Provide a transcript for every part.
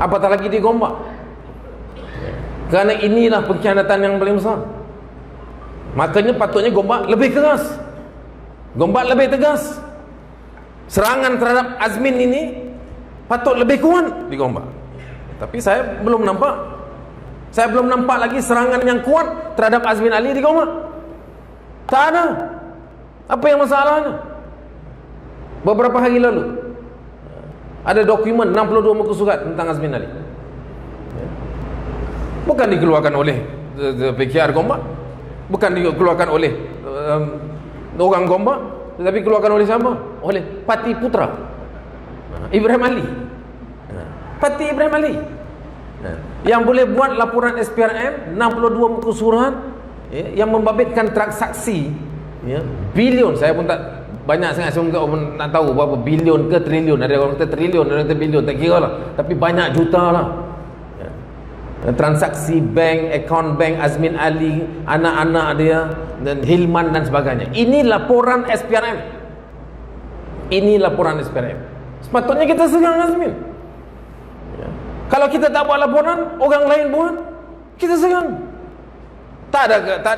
apatah lagi di Gombak. Kerana inilah pengkhianatan yang paling besar. Makanya patutnya Gombak lebih keras, Gombak lebih tegas. Serangan terhadap Azmin ini patut lebih kuat di Gombak. Tapi saya belum nampak lagi serangan yang kuat terhadap Azmin Ali di Gombak. Tak ada. Apa yang masalahnya? Beberapa hari lalu ada dokumen 62 muka surat tentang Azmin Ali. Bukan dikeluarkan oleh PKR Gombak, bukan dikeluarkan oleh orang Gombak, tetapi dikeluarkan oleh siapa? Oleh Parti Putra Ibrahim Ali. Parti Ibrahim Ali yang boleh buat laporan SPRM 62 muka surat yang membabitkan transaksi bilion. Saya pun tak banyak sangat, saya pun nak tahu berapa bilion ke triliun. Ada orang kata triliun, ada orang kata bilion, tak kira lah, tapi banyak juta lah. Transaksi bank, akaun bank Azmin Ali, anak-anak dia dan Hilman dan sebagainya. Ini laporan SPRM. Ini laporan SPRM. Sepatutnya kita serang Azmin. Kalau kita tak buat laporan, orang lain buat, kita serang. Tak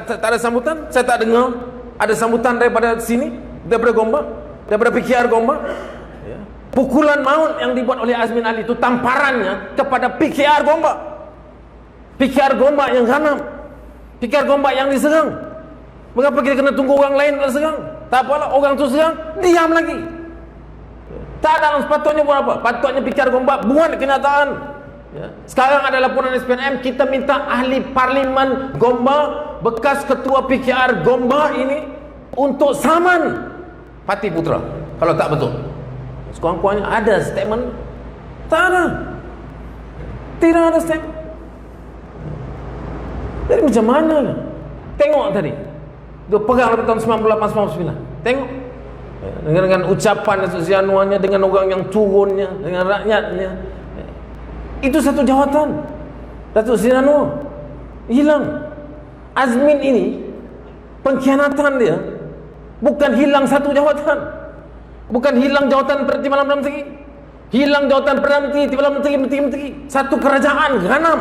ada sambutan. Saya tak dengar ada sambutan daripada sini, daripada Gombak, daripada PKR Gombak. Pukulan maut yang dibuat oleh Azmin Ali itu tamparannya kepada PKR Gombak. PKR Gombak yang ganam, PKR Gombak yang diserang. Mengapa kita kena tunggu orang lain nak serang? Tak apalah, orang tu serang, diam lagi. Tak ada. Sepatutnya buat apa? Patutnya PKR Gombak buat kenyataan. Sekarang ada laporan SPNM, kita minta ahli parlimen Gombak, bekas ketua PKR Gombak ini untuk saman Parti Putra kalau tak betul. Sekurang-kurangnya ada statement. Tak ada. Tidak ada statement. Jadi macam mana? Tengok tadi, dia pegang dari tahun 98-99. Tengok dengan ucapan Datuk Seri Anwarnya, dengan orang yang turunnya, dengan rakyatnya. Itu satu jawatan. Datuk Seri Anwar hilang. Azmin ini pengkhianatan dia bukan hilang satu jawatan, bukan hilang jawatan Perdana Menteri, hilang jawatan Perdana Menteri, Timbalan Menteri, satu kerajaan ganam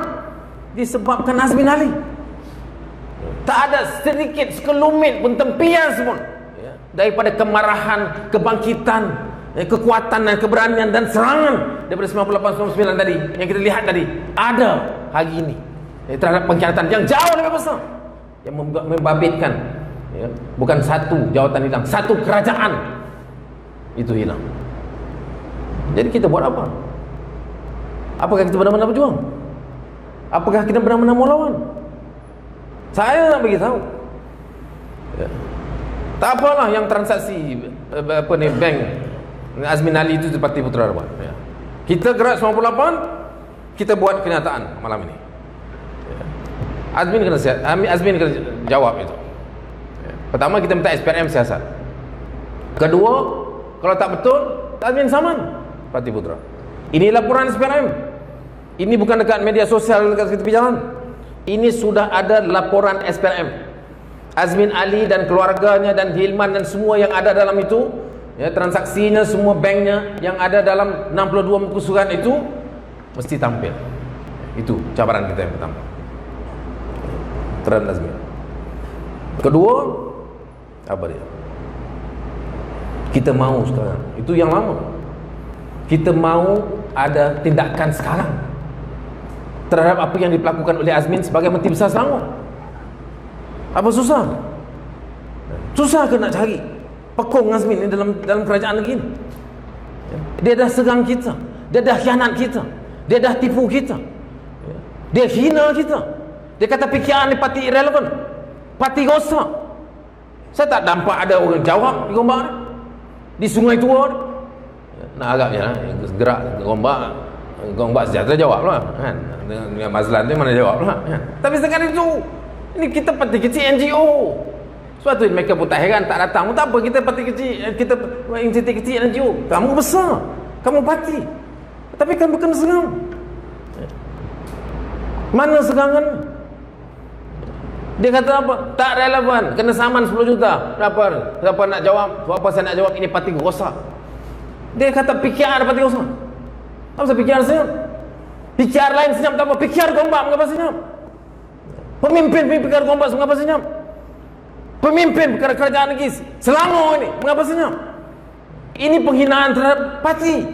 disebabkan Azmin Ali. Tak ada sedikit sekelumit pun tempias pun daripada kemarahan, kebangkitan, kekuatan dan keberanian dan serangan daripada 98-99 tadi yang kita lihat tadi, ada hari ini terhadap pengkhianatan yang jauh lebih besar, yang membabitkan bukan satu jawatan hilang, satu kerajaan itu hilang. Jadi kita buat apa? Apakah kita benar-benar berjuang? Apakah kita benar-benar mau lawan? Saya nak bagi tahu. Tak apalah yang transaksi bank Azmin Ali itu Parti Putra buat. Kita gerak 98, kita buat kenyataan malam ini. Azmin kena jawab itu. Pertama, kita minta SPRM siasat. Kedua, kalau tak betul, Azmin saman Parti Putra. Ini laporan SPRM. Ini bukan dekat media sosial dekat tepi jalan. Ini sudah ada laporan SPRM. Azmin Ali dan keluarganya dan Hilman dan semua yang ada dalam itu, transaksinya, semua banknya yang ada dalam 62 muka surat itu mesti tampil. Itu cabaran kita yang pertama terhadap Azmin. Kedua, apa dia? Kita mahu sekarang, itu yang lama, kita mahu ada tindakan sekarang terhadap apa yang dilakukan oleh Azmin sebagai Menteri Besar Selangor. Apa susah? Susah ke nak cari pekong Azmin ni dalam kerajaan negeri ni? Dia dah serang kita, dia dah khianat kita, dia dah tipu kita, dia hina kita. Dia kata PKR ni parti irrelevant, parti rosak. Saya tak nampak ada orang jawab di Gombak ni, di Sungai Tua ni. Nak agaknya gerak Gombak Sejahtera jawab lah kan? Dengan Mazlan tu mana jawab lah kan? Tapi sekarang itu, ini kita parti kecil NGO. Sebab tu mereka pun tak heran tak datang. Tak apa, kita parti kecil, kita entiti kecil NGO. Kamu besar, kamu parti, tapi kamu kena serang. Mana serangan? Dia kata apa? Tak relevan, kena saman 10 juta. Siapa nak jawab? Apa saya nak jawab? Ini parti rosak. Dia kata PKR parti rosak. Apa pasal PKR saya? PKR lain senyap tak apa, PKR Gombak mengapa senyap? Pemimpin PKR Gombak mengapa senyap? Pemimpin kerajaan negeri Selangor ini mengapa senyap? Ini penghinaan terhadap parti.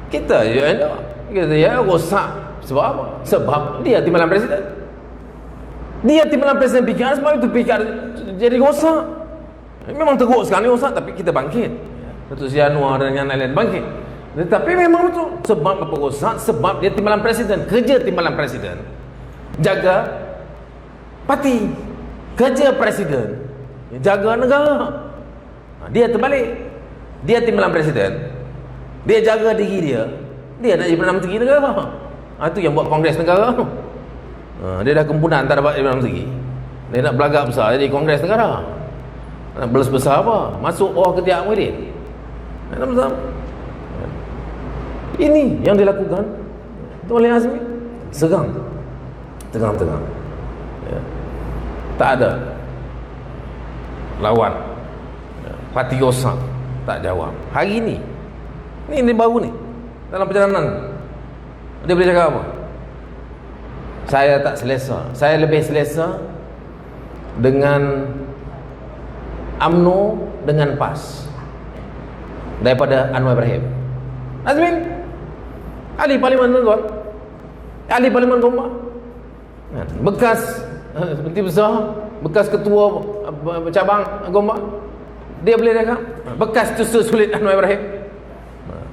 Kita rosak. Sebab apa? Sebab dia timbalan presiden. Dia timbalan presiden PKR, sebab itu PKR jadi rosak. Memang teruk sekali rosak, tapi kita bangkit. Datuk Seri Anwar dan yang lain-lain bangkit. Tetapi memang betul. Sebab apa rosak? Sebab dia timbalan presiden. Kerja timbalan presiden jaga parti. Kerja presiden jaga negara. Dia terbalik. Dia timbalan presiden, dia jaga diri dia, dia nak jadi Perdana Menteri negara. Itu yang buat Kongres negara. Dia dah kempunan tak dapat jadi Perdana Menteri, dia nak belagak besar jadi Kongres negara. Nak belas besar apa? Masuk bawah ketiak Muhyiddin. Ini yang dilakukan oleh Azmi. Segang, tegang. Tak ada lawan. Parti rosak, tak jawab. Hari ni ini baru ni dalam perjalanan dia boleh cakap apa? Saya tak selesa. Saya lebih selesa dengan UMNO dengan PAS daripada Anwar Ibrahim. Azmin ahli parlimen tuan, ahli parlimen Gombak, bekas Menteri Besar, bekas ketua cabang Gombak. Dia boleh cakap bekas tusuk sulit Anwar Ibrahim,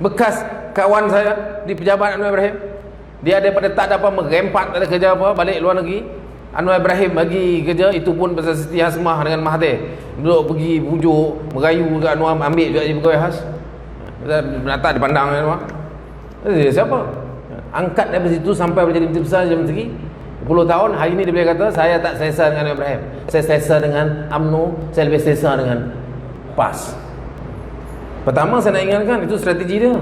bekas kawan saya di pejabat Anwar Ibrahim. Dia daripada tak dapat merempat, tak ada kerja apa, balik luar negeri, Anwar Ibrahim bagi kerja, itu pun pasal Siti Hasmah dengan Mahathir duduk pergi bujuk merayu kat Anwar ambil juga jadi pegawai khas. Tak dipandang Anwar. Siapa angkat dari situ sampai menjadi Menteri Besar, jadi Menteri 10 tahun. Hari ni dia boleh kata saya tak selesa dengan Anwar Ibrahim, saya selesa dengan UMNO, saya lebih selesa dengan PAS. Pertama saya nak ingatkan, itu strategi dia.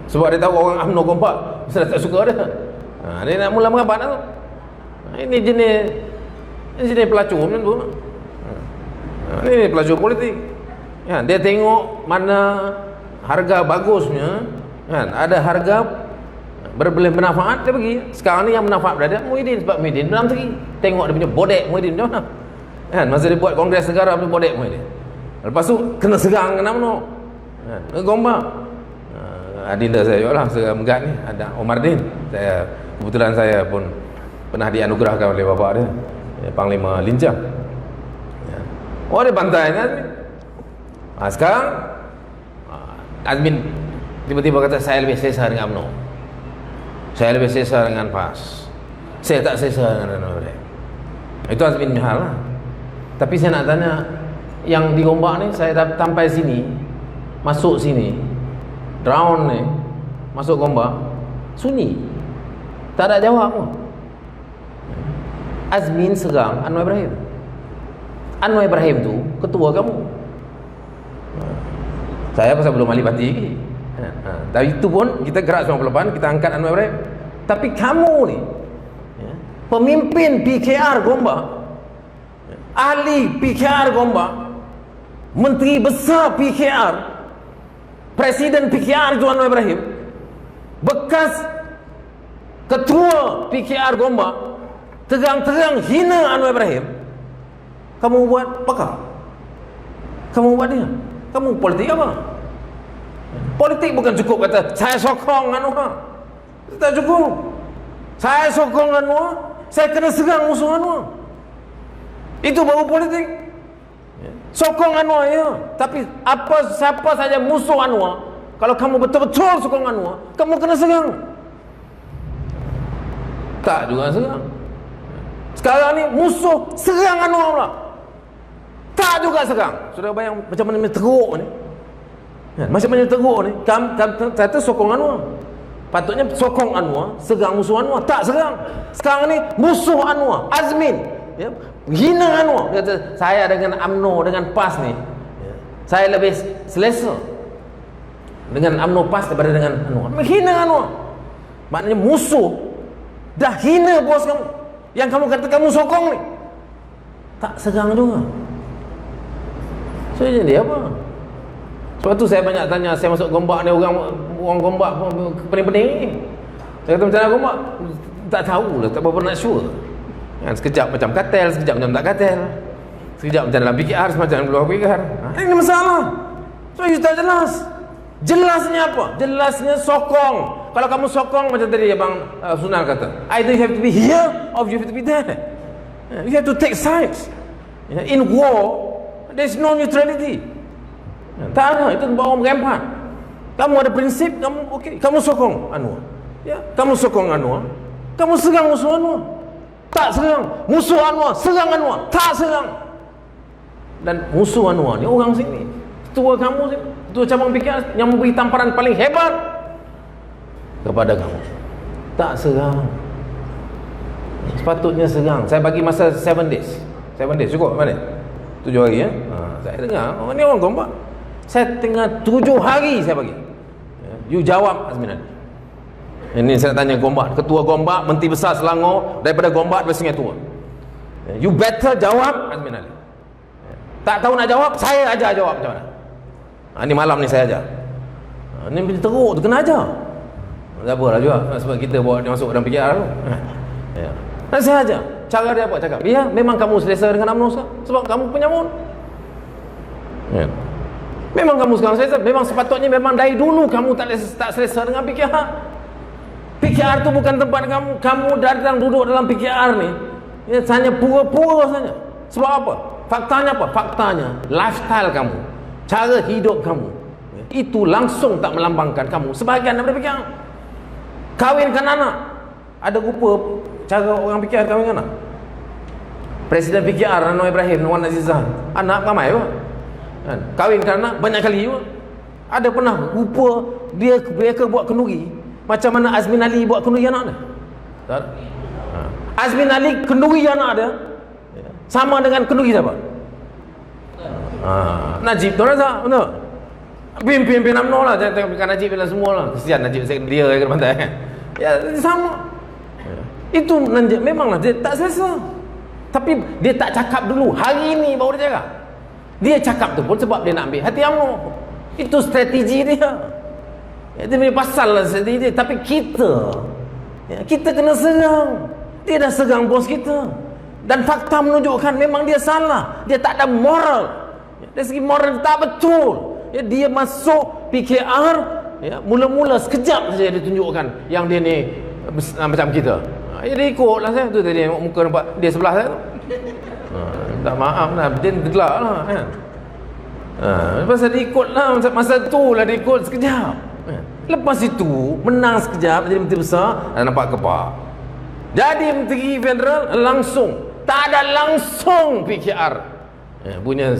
Sebab dia tahu orang UMNO Gombak saya tak suka dia. Dia nak mula merabat tu. Ini jenis pelacur macam tu. Ini pelacur politik. Dia tengok mana harga bagusnya, ada harga berbelih bermanfaat, dia pergi. Sekarang ni yang bermanfaat berada Muhyiddin, sebab Muhyiddin Perdana Menteri. Tengok dia punya bodek Muhyiddin macam mana. Masa dia buat Kongres Negara, dia bodek Muhyiddin. Lepas tu kena serang kena UMNO. Gombak. Adinda saya juga lah, serang megat ni, ada Omar Din. Kebetulan saya pun pernah dianugerahkan oleh bapa dia, Panglima Lincah. Oh, dia bantai ni Azmin. Sekarang Azmin tiba-tiba kata saya lebih selesa dengan UMNO, saya lebih selesa dengan PAS, saya tak selesa dengan Anwar Ibrahim. Itu Azmin punya hal lah. Tapi saya nak tanya, yang di Gombak ni, saya sampai sini, masuk sini, round ni, masuk Gombak, sunyi, tak ada jawab pun. Azmin serang Anwar Ibrahim. Anwar Ibrahim tu ketua kamu. Saya pasal belum ahli parti lagi. Tapi itu pun kita gerak 98, kita angkat Anwar Ibrahim. Tapi kamu ni pemimpin PKR Gombak, ahli PKR Gombak, Menteri Besar PKR, Presiden PKR itu Anwar Ibrahim, bekas Ketua PKR Gombak, terang-terang hina Anwar Ibrahim. Kamu buat pakar, kamu buat dia, kamu politik apa? Politik bukan cukup kata saya sokong Anwar, tak cukup. Saya sokong Anwar, saya kena serang musuh Anwar, itu baru politik. Sokong Anwar ya, tapi siapa saja musuh Anwar, kalau kamu betul-betul sokong Anwar, kamu kena serang. Tak juga serang. Sekarang ni musuh serang Anwar pula, tak juga serang. Sudah bayang macam mana teruk ni, macam mana teruk ni. Kata sokong Anwar, patutnya sokong Anwar, serang musuh Anwar, tak serang. Sekarang ni musuh Anwar, Azmin, hina Anwar. Dia kata saya dengan UMNO dengan PAS ni, saya lebih selesa dengan UMNO PAS daripada dengan Anwar. Hina Anwar, maknanya musuh dah hina bos kamu, yang kamu kata kamu sokong ni, tak serang juga. So jadi apa? Sebab tu saya banyak tanya, saya masuk Gombak ni, orang Gombak pening-pening ni. Saya kata macam mana gombak? Tak tahu lah, tak berapa nak sure kan, sekejap macam katel, sekejap macam tak katel, sekejap macam dalam PKR, semacam luar PKR. Ini masalah. So you tak jelas. Jelasnya apa? Jelasnya sokong. Kalau kamu sokong macam tadi Abang Sunal kata, either you have to be here or you have to be there. You have to take sides. In war there is no neutrality. Tak ada, itu bawa orang berempat. Kamu ada prinsip, kamu okey, kamu sokong Anwar. Ya, kamu sokong Anwar. Kamu serang musuh Anwar. Tak serang. Musuh Anwar serang Anwar. Tak serang. Dan musuh Anwar ni orang sini. Ketua kamu sini, ketua cabang PKR yang memberi tamparan paling hebat kepada kamu. Tak serang. Sepatutnya serang. Saya bagi masa 7 days. 7 days cukup mana? 7 hari ya. Saya dengar, oh, ni orang gombak. Saya tengah 7 hari saya bagi. You jawab Azmin Ali. Ini saya tanya gombak, ketua gombak, menteri besar Selangor, daripada gombak daripada Sungai Tua. You better jawab Azmin Ali. Tak tahu nak jawab, saya ajar jawab macam mana. Ni malam ni saya ajar. Ni bila teruk tu kena ajar. Tak apalah juga, sebab kita bawa dia masuk dalam PKR tu. Ya. Dan saya ajar. Cara dia apa? Cakap, ya memang kamu selesa dengan UMNO sekarang, sebab kamu penyamun. Ya. Memang kamu sekarang selesa. Memang sepatutnya, memang dari dulu kamu tak selesa dengan PKR. PKR tu bukan tempat kamu. Kamu datang duduk dalam PKR ni, ya, hanya pura-pura saja. Sebab apa? Faktanya apa? Faktanya lifestyle kamu, cara hidup kamu, itu langsung tak melambangkan kamu sebahagian daripada PKR. Kawinkan anak, ada rupa cara orang PKR kahwin anak. Presiden PKR Anwar Ibrahim, Wan Azizah, anak ramai apa? Kan? Kahwinkan anak banyak kali juga. Ada pernah rupa mereka buat kenduri macam mana Azmin Ali buat kenduri anak dia? Tak? Azmin Ali kenduri anak dia sama dengan kenduri siapa? Najib tu rasa, betul? Pimpin UMNO lah, jangan tengok Najib bila semua lah. Kesian Najib, dia yang kena pantai kan? Ya, sama. Itu memanglah dia tak selesa. Tapi dia tak cakap dulu. Hari ini baru dia cakap. Dia cakap tu pun sebab dia nak ambil hati UMNO. Itu strategi dia. Dia punya pasal lah strategi dia. Tapi kita kena serang. Dia dah serang bos kita. Dan fakta menunjukkan memang dia salah. Dia tak ada moral. Dari segi moral dia tak betul. Dia masuk PKR, mula-mula sekejap saja dia tunjukkan yang dia ni macam kita. Dia ikutlah saya tu tadi, muka nampak dia sebelah saya tu. Tak maaf lah, dia gelak lah kan. Pasal dia ikut lah, masa tu lah dia ikut sekejap. Lepas itu menang sekejap, jadi menteri besar, nampak kepak. Jadi menteri federal langsung, tak ada langsung PKR punya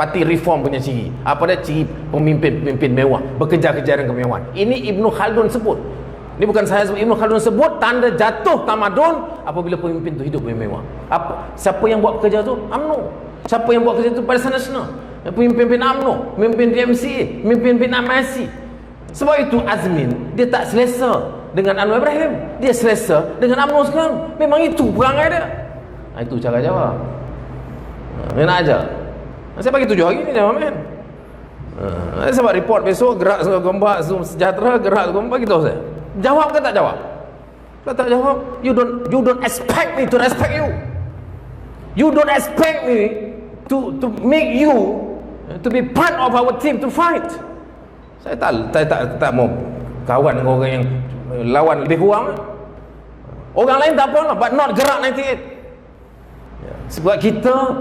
parti reform punya ciri. Apa dia? Ciri pemimpin mewah, bekerja-kerja dengan kemewahan. Ini Ibnu Khaldun sebut. Ini bukan saya sebut, Ibnu Khaldun sebut tanda jatuh tamadun apabila pemimpin tu hidup mewah. Siapa yang buat kerja tu? UMNO. Siapa yang buat kerja tu? Barisan Nasional. Pemimpin UMNO, pemimpin DMCA, pemimpin MIC. Sebab itu Azmin dia tak selesa dengan Anwar Ibrahim, dia selesa dengan UMNO sekarang. Memang itu perangai dia. Itu cara jawab. Dia nak ajar. Saya bagi 7 hari ni jawab kan. Saya buat report besok, gerak gombak Zoom sejahtera, gerak gombak, bagi tahu saya. Jawab ke tak jawab? Kalau tak jawab, you don't expect me to respect you. You don't expect me to make you to be part of our team to fight. Saya tak mau kawan dengan orang yang lawan lebih kurang. Orang lain tak apa lah, but not Gerak 98. Sebab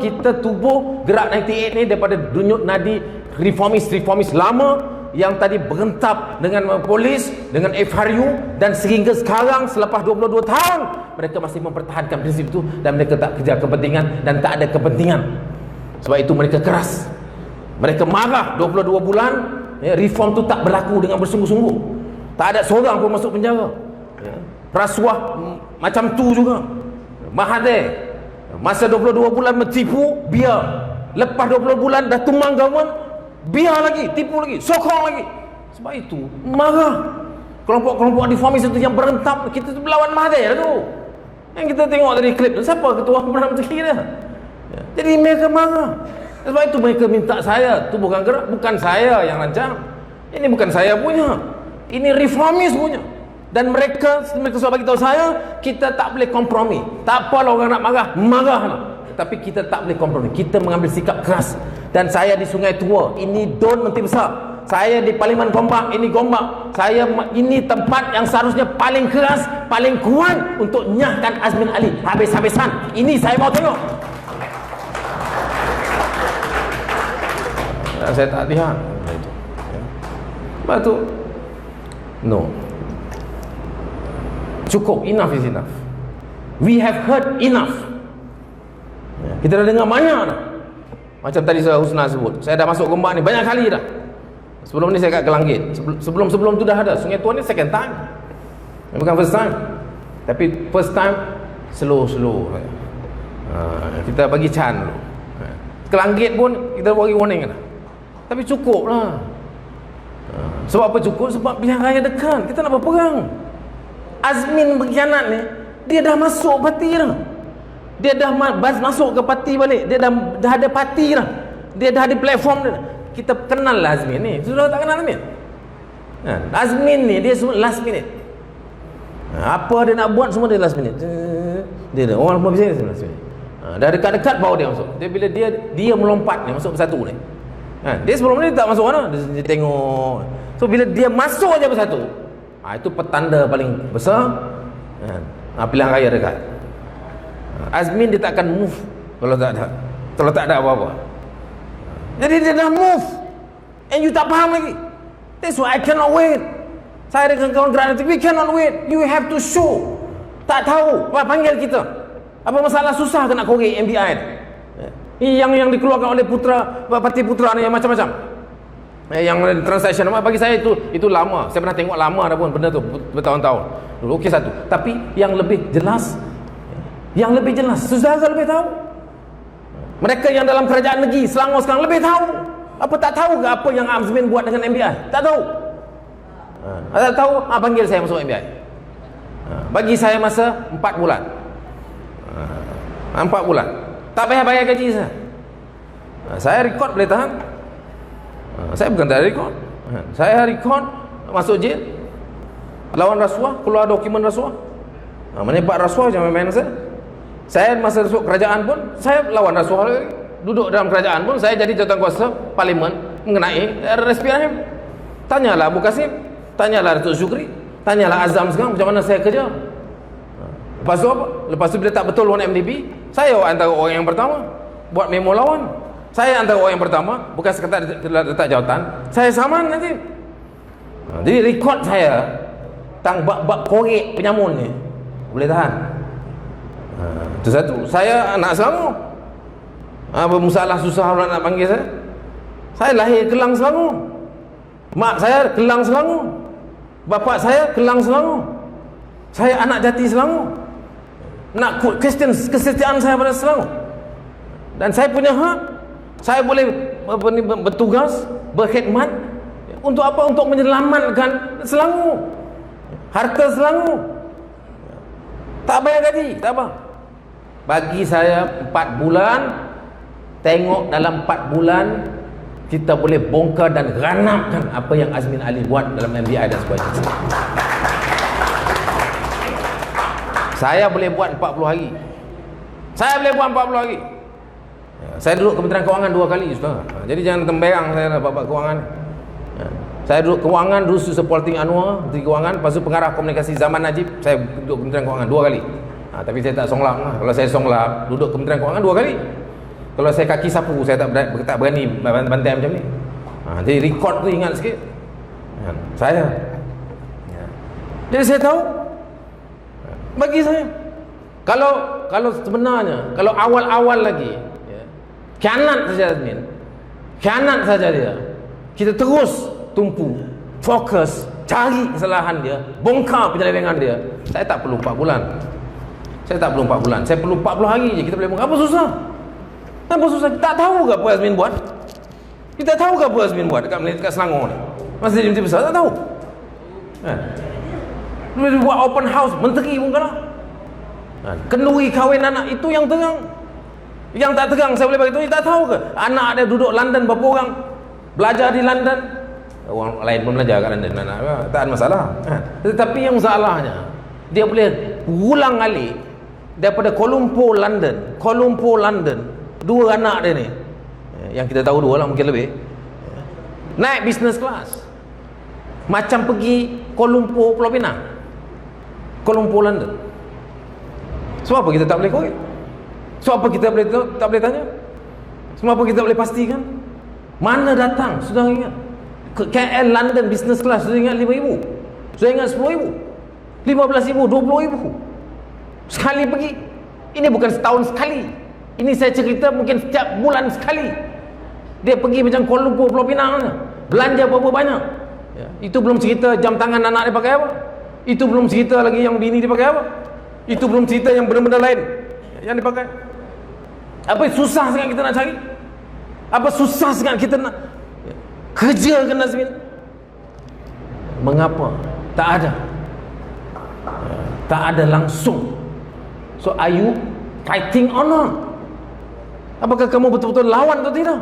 kita tubuh Gerak 98 ni daripada denyut nadi reformis lama yang tadi berentap dengan polis, dengan FRU, dan sehingga sekarang selepas 22 tahun mereka masih mempertahankan prinsip itu dan mereka tak kejar kepentingan dan tak ada kepentingan. Sebab itu mereka keras. Mereka marah 22 bulan reform tu tak berlaku dengan bersungguh-sungguh. Tak ada seorang pun masuk penjara. Rasuah macam tu juga. Mahathir masa 22 bulan menipu, biar. Lepas 20 bulan dah tumbang government, biar lagi, tipu lagi, sokong lagi. Sebab itu marah. Kelompok-kelompok reformis itu yang berentap, kita tu berlawan Mahathir tu. Yang kita tengok tadi klip tu, siapa ketua Perdana Menteri dia? Jadi mereka marah. Sebab itu mereka minta saya, tu bukan Gerak, bukan saya yang rancang. Ini bukan saya punya. Ini reformis punya. Dan mereka sudah bagi tahu saya, kita tak boleh kompromi. Tak apalah orang nak marah, marahlah. Tapi kita tak boleh kompromi. Kita mengambil sikap keras. Dan saya di Sungai Tua, ini Don Menteri Besar. Saya di Parlimen Gombak, ini Gombak. Saya ini tempat yang seharusnya paling keras, paling kuat untuk nyahkan Azmin Ali habis-habisan. Ini saya mau tengok. Saya tak lihat. Lepas tu, no. Cukup, enough is enough. We have heard enough. Kita dah dengar banyak dah. Macam tadi Saudara Husna sebut, saya dah masuk Gombak ni banyak kali dah. Sebelum ni saya kat Kelangit. Sebelum tu dah ada. Sungai Tua ni second time. Bukan first time. Tapi first time slow. Kita bagi chance dulu. Kelangit pun kita bagi warning dah. Tapi cukup lah. Sebab apa cukup? Sebab pilihan raya dekat. Kita nak berperang. Azmin berkhianat ni, dia dah masuk parti dah. Dia dah masuk ke parti balik. Dia dah ada parti dah. Dia dah ada platform dia. Kita kenal lah Azmin ni. Sudah tak kenal Azmin? Azmin ni dia semua last minute. Apa dia nak buat semua dia last minute. Dia orang semua bisnes last minute. Dah dekat-dekat baru dia masuk. Dia bila dia melompat ni masuk bersatu ni. Dia sebelum ni tak masuk mana. Dia tengok. So bila dia masuk aja bersatu, itu petanda paling besar. Pilihan raya dekat. Azmin dia tak akan move kalau tak ada apa-apa. Jadi dia dah move, and you tak faham lagi. That's why I cannot wait. Saya dengan kawan-kawan nanti, we cannot wait. You have to show. Tak tahu, panggil kita. Apa masalah susah ke nak korek MBI yang dikeluarkan oleh parti Putra ni yang macam-macam. Yang transaction bagi saya itu lama. Saya pernah tengok lama dah pun benda tu bertahun-tahun. Dulu okey satu. Tapi yang lebih jelas, saudara lebih tahu. Mereka yang dalam kerajaan negeri Selangor sekarang lebih tahu. Apa tak tahu ke apa yang Azmin buat dengan MBI? Tak tahu. Tak tahu, panggil saya masuk MBI. Bagi saya masa 4 bulan. 4 bulan. Tak payah bayar gaji saya. Saya record boleh tahan. Saya bukan tak record. Saya record masuk jail. Lawan rasuah, keluar dokumen rasuah. Menebat rasuah jangan main saya. Saya masa masuk kerajaan pun saya lawan rasuah lagi. Duduk dalam kerajaan pun saya jadi jawatankuasa parlimen mengenai RSPRM. Tanyalah Abu Kasim, tanyalah Datuk Syukri, tanyalah Azam sekarang macam mana saya kerja. Lepas tu apa? Lepas tu bila tak betul lawan MDB, saya antara orang yang pertama buat memo lawan. Saya antara orang yang pertama, bukan sekadar letak jawatan, saya saman nanti. Jadi rekod saya tang bab korek penyamun ni boleh tahan. Itu satu. Saya anak Selangor. Bermasalah susah orang nak panggil saya. Saya lahir Kelang Selangor. Mak saya Kelang Selangor. Bapa saya Kelang Selangor. Saya anak jati Selangor. Nak kesetiaan saya pada Selangor. Dan saya punya hak. Saya boleh bertugas, berkhidmat untuk apa? Untuk menyelamatkan Selangor. Harta Selangor. Tak bayar gaji, tak apa. Bagi saya 4 bulan. Tengok dalam 4 bulan kita boleh bongkar dan ranapkan apa yang Azmin Ali buat dalam MBI dan sebagainya. Saya boleh buat 40 hari. Saya boleh buat 40 hari. Saya duduk Kementerian Kewangan 2 kali, Ustaz. Jadi jangan temberang saya nak bab kewangan. Saya duduk Kewangan, dulu Susah Politik Anwar, Menteri Kewangan, lepas tu pengarah komunikasi zaman Najib, saya duduk Kementerian Kewangan 2 kali. Tapi saya tak songlap lah. Kalau saya songlap, duduk Kementerian Kewangan 2 kali. Kalau saya kaki sapu, saya tak berani bantai macam ni. Jadi rekod tu ingat sikit. Saya. Jadi saya tahu. Bagi saya. Kalau sebenarnya, kalau awal-awal lagi, khianat saja Azmin. Khianat saja dia. Kita terus tumpu, fokus, cari kesalahan dia, bongkar penyelewengan dia. Saya tak perlu 4 bulan. Saya tak perlu 4 bulan. Saya perlu 40 hari je kita boleh bongkar. Apa susah? Apa susah? Kita tak tahu ke apa Azmin buat? Kita tahu ke apa Azmin buat dekat Selangor ni? Masih di Menteri Besar tak tahu. Dia buat open house, menteri pun kalah. Kenduri kahwin anak itu yang terang. Yang tak terang saya boleh bagi tahu, tak tahu ke? Anak dia duduk London berapa orang? Belajar di London. Orang lain pun belajar kat London, tak ada masalah. Tetapi yang masalahnya, dia boleh pulang alik daripada Kuala Lumpur London, dua anak dia ni, yang kita tahu dua lah, mungkin lebih, naik business class, macam pergi Kuala Lumpur Pulau Pinang, Kuala Lumpur London. Sebab apa kita tak boleh korek? Sebab apa kita tak boleh tanya? Sebab apa kita tak boleh pastikan? Mana datang? Sudah ingat KL London business class, sudah ingat 5,000, sudah ingat 10,000, 15,000, 20,000 sekali pergi. Ini bukan setahun sekali, ini saya cerita mungkin setiap bulan sekali. Dia pergi macam Kuala Lumpur Pulau Pinang, belanja berapa banyak ya. Itu belum cerita jam tangan anak dia pakai apa, itu belum cerita lagi yang bini dia pakai apa, itu belum cerita yang benda-benda lain yang dipakai. Apa susah sangat kita nak cari? Apa susah sangat kita nak kerja ke Nazmin? Mengapa? Tak ada langsung. So are you fighting or not? Apakah kamu betul-betul lawan atau tidak?